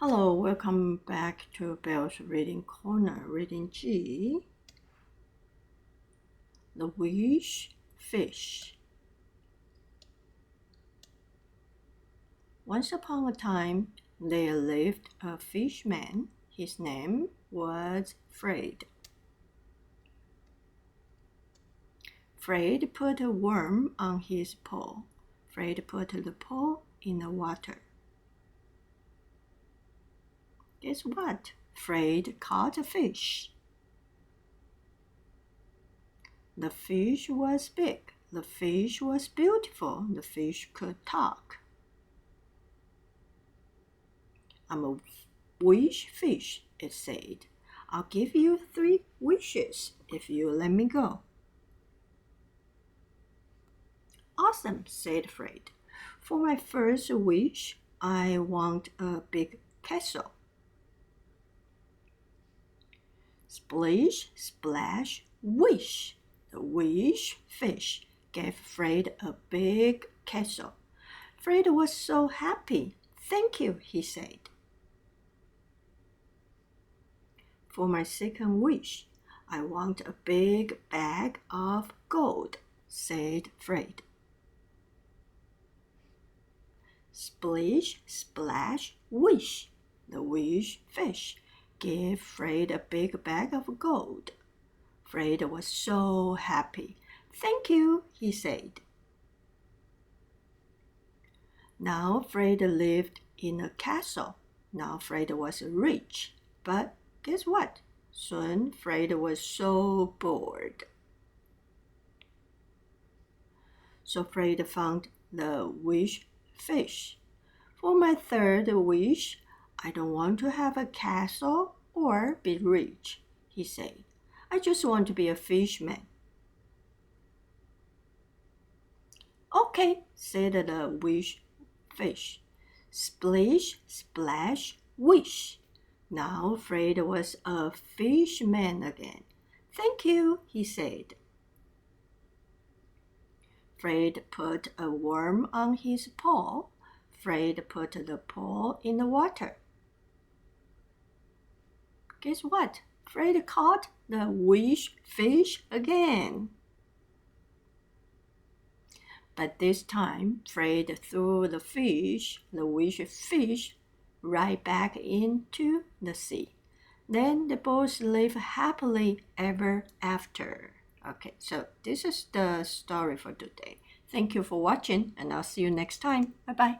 Hello, welcome back to Bell's Reading Corner, Reading G. The Wish Fish. Once upon a time, there lived a fishman. His name was Fred. Fred put a worm on his paw. Fred put the paw in the water. Guess what? Fred caught a fish. The fish was big. The fish was beautiful. The fish could talk. I'm a wish fish, it said. I'll give you 3 wishes if you let me go. Awesome, said Fred. For my first wish, I want a big castle. Splish, splash, wish. The wish fish gave Fred a big castle. Fred was so happy. Thank you, he said. For my second wish, I want a big bag of gold, said Fred. Splish, splash, wish. The wish fish gave Fred a big bag of gold. Fred was so happy. Thank you, he said. Now Fred lived in a castle. Now Fred was rich. But guess what? Soon Fred was so bored. So Fred found the wish fish. For my third wish, I don't want to have a castle or be rich, he said. I just want to be a fisherman. Okay, said the wish fish. Splish, splash, wish. Now Fred was a fisherman again. Thank you, he said. Fred put a worm on his paw. Fred put the paw in the water. Guess what? Fred caught the wish fish again. But this time, Fred threw the wish fish, right back into the sea. Then they both lived happily ever after. Okay, so this is the story for today. Thank you for watching, and I'll see you next time. Bye-bye.